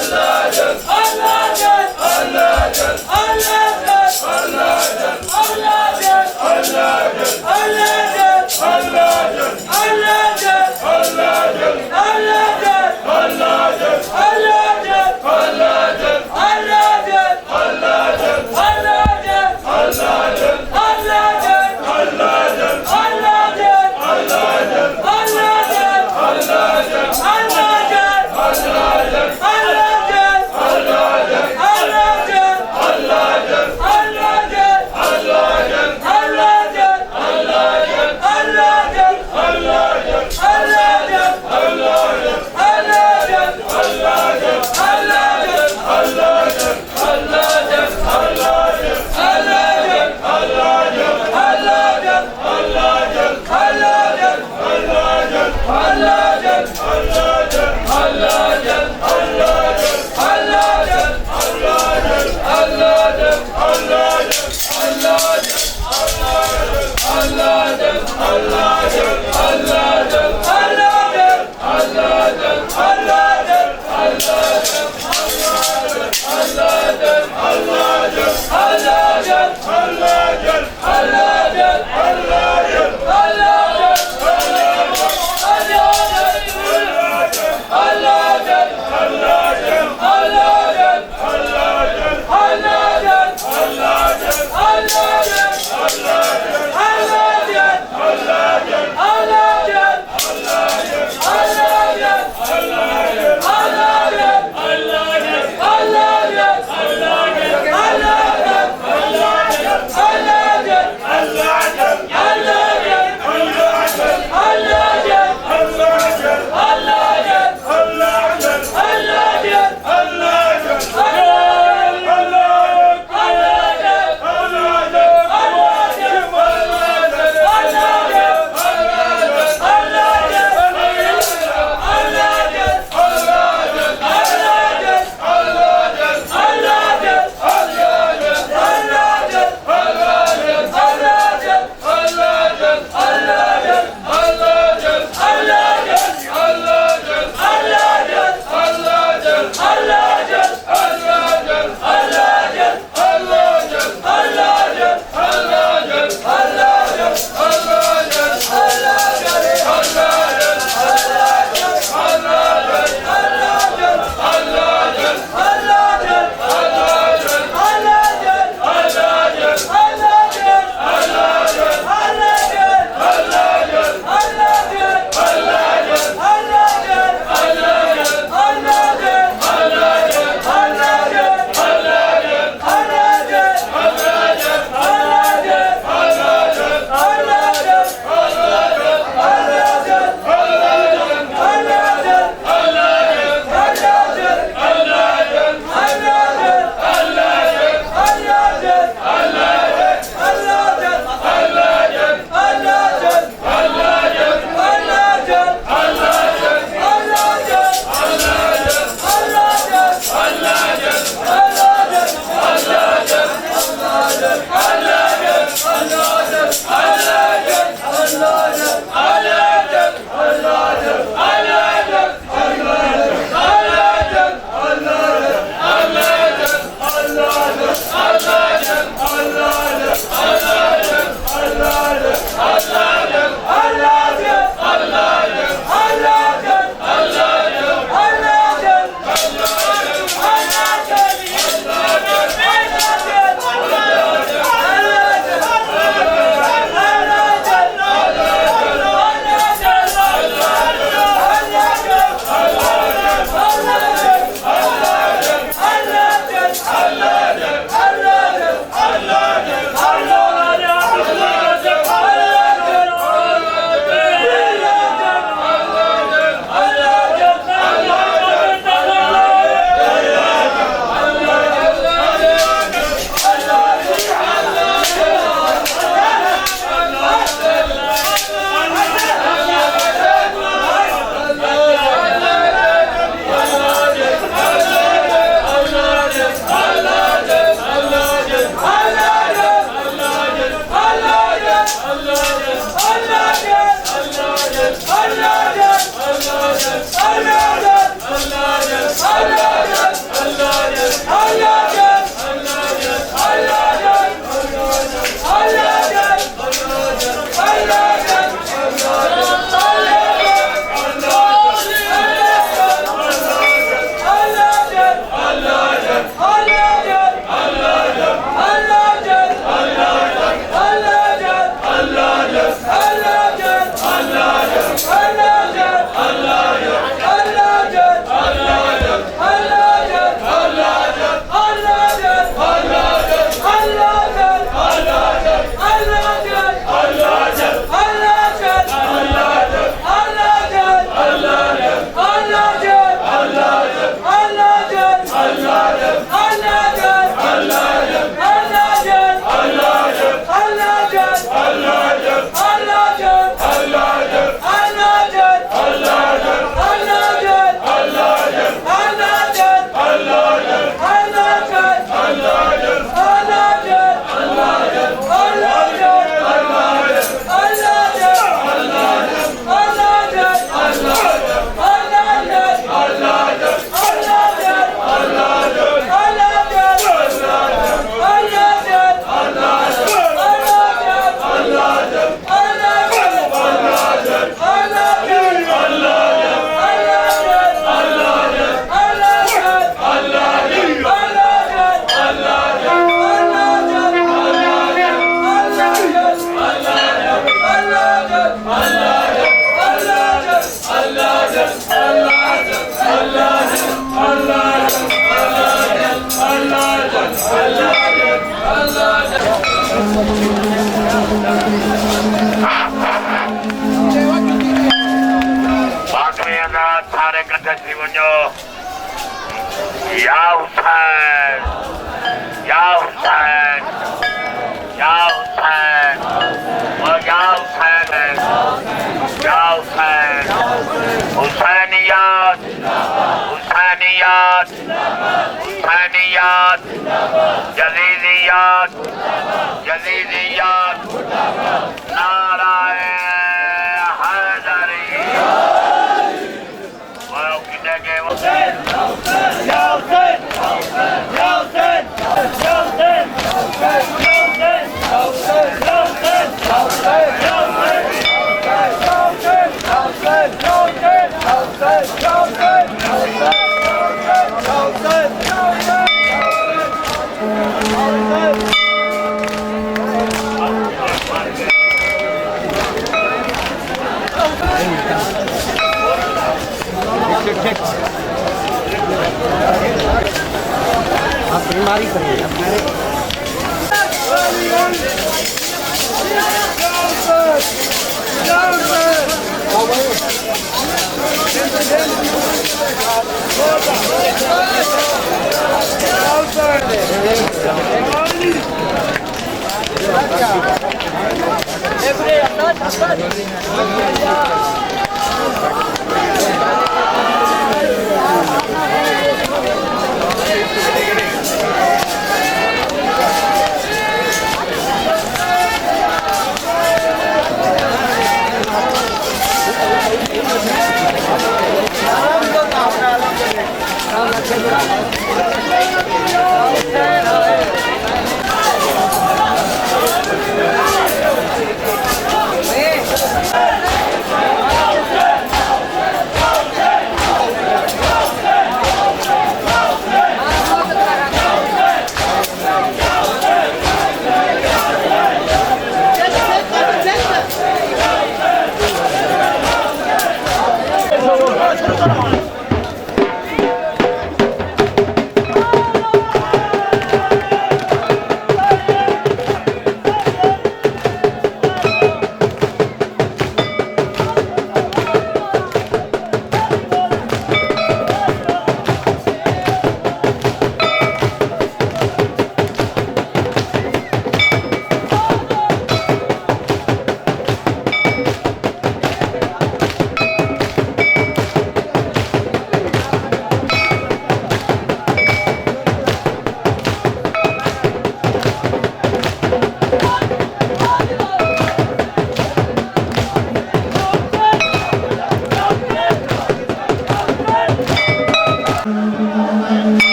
Allah सारे कट्ठे थी वञो या हुसैन या हुसैन या हुसैन और या हुसैन या हुसैन हुसैनियत हुसैनियत हुसैनियत जदीदियत जदीदियत नाराए हैदरी वो कितने के वो आप बीमारी करिए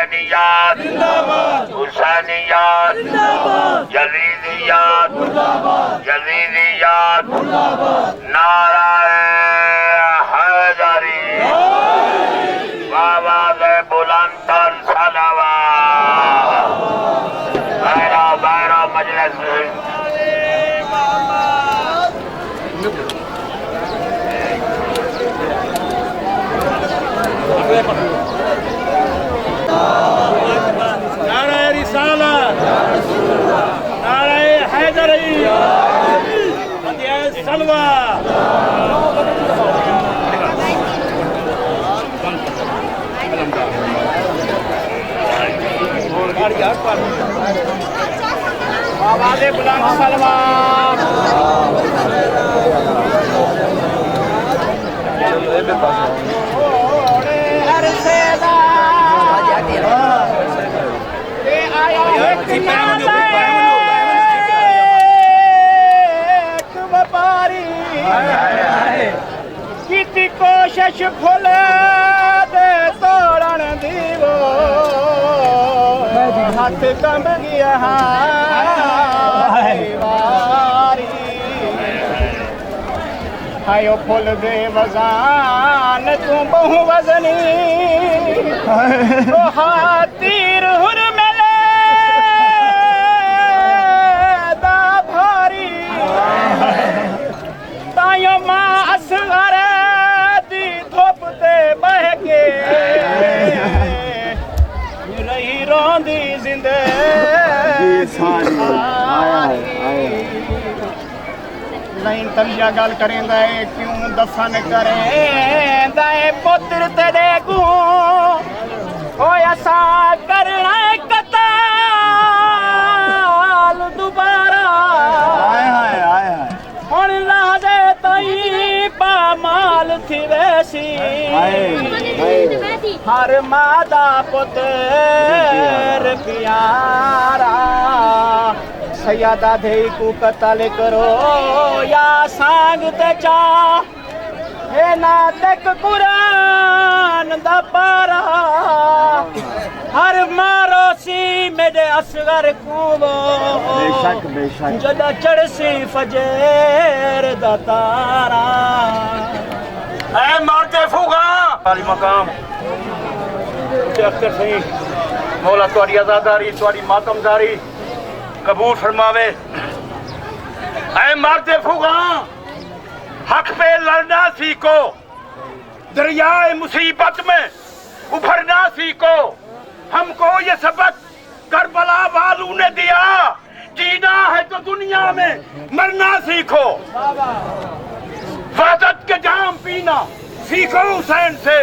हुसैनियत हुसैनियत यजीदियत यजीदियत नाराए हैदरी आवाज़ बुलंदर सलावत बैरा बैरा मजलिस नाराए रिसालत नाराए हैदरी सलवा आवाज़े बुलंद सलवा की कोशिश फुल दे तोड़न दीवो हाथ कंब गया हायो फुल दे वजान तू बहु वजनी तीर हुर मिले दा भारी तायो मां असगर दी धोप ते बह के रही रोंदी नहीं तलिया गल करेंदा है क्यों दफन करेंदा है पुत्र तेरे को असा करना कताल दोबारा हुण लादे तई पामाल थी वैसी हर मादा पुत्र प्यारा सयादा दे को कतल करो या सांग ते चा हे ना तक कुरान दा पारा हर मारो सी मेरे असगर को बेशक जदा चढ़सी फजर दा तारा ऐ मारते फूगा वाली मकाम अख्तर सही मौला तुहाडी आजादारी तुहाडी मातमदारी कबूल फरमावे। ऐ मारते फूगा हक पे लड़ना सीखो दरियाए मुसीबत में उभरना सीखो हमको ये सबक करबला वालों ने दिया जीना है तो दुनिया में मरना सीखो वहदत के जाम पीना सीखो हुसैन से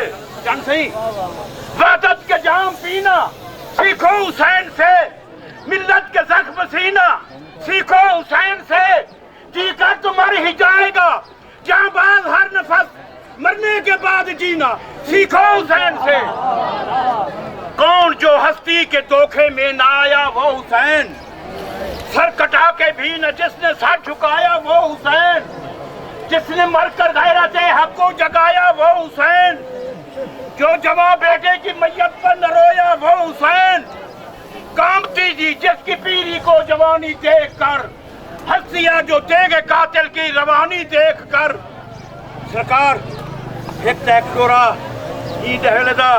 जान सही वहदत के जाम पीना सीखो हुसैन से मिल्लत के जख्म सीना सीखो हुसैन से जीकर तो मर ही जाएगा जाबाज हर नफस मरने के बाद जीना सीखो हुसैन से कौन जो हस्ती के धोखे में ना आया वो हुसैन सर कटा के भी न जिसने सर झुकाया वो हुसैन जिसने मरकर गैरत हक को जगाया वो हुसैन जो जवां बेटे की मैयत पर न रोया वो हुसैन कामती जी जिसकी पीरी को जवानी देख कर हंसिया जो देगे कातिल की रवानी देख कर सरकार एक टैक्टोरा ई दहलदा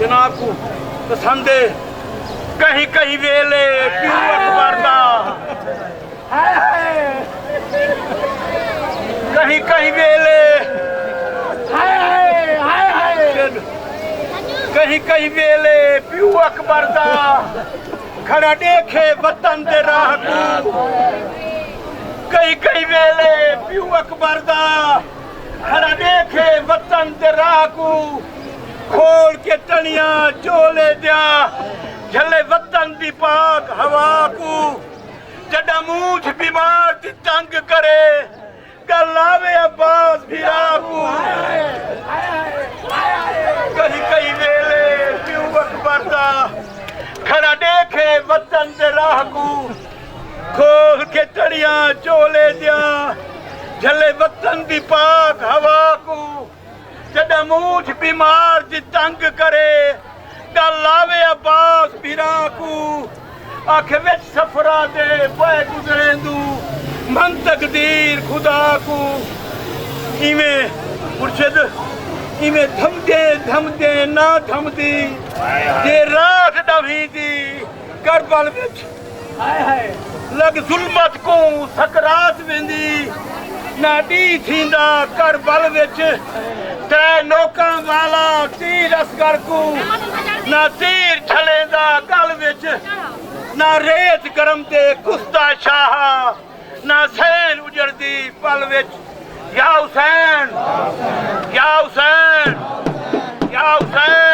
जनाब को पसंद कहीं कहीं वेले क्यों अखबार दा कहीं कहीं वेले कहीं कहीं वेले प्यू अकबर दा खड़ा देखे वतन दे राह को कहीं कहीं वेले प्यू अकबर दा खड़ा देखे वतन दे राह को खोल के तनिया चोले दिया झले वतन दी पाक हवा को जड़ा मूछ बीमार दी तंग करे गलावे अब्बास भिरा को कहीं कहीं वेले प्यू अकबर दा खड़ा देखे वतन दे राह को खोल के तड़िया चोले दिया झले वतन दी पाक हवा को जड़ा मूछ बीमार दी तंग करे गलावे फिराकू आखे विच सफरा दे बह गुजरेंदू मन तकदीर खुदा को इवें मुर्शिद इवें थमदे ना थमदी जे रात दवींदी करबल विच हाय हाय लग जुल्मत को सकरात वेंदी ना डी थींदा करबल विच ते नोकां वाला तीर असगर को ना तीर छलेंदा गल विच ना रेत गरम ते कुस्ता शाह ना सैन उजड़दी पल विच या हुसैन या हुसैन या हुसैन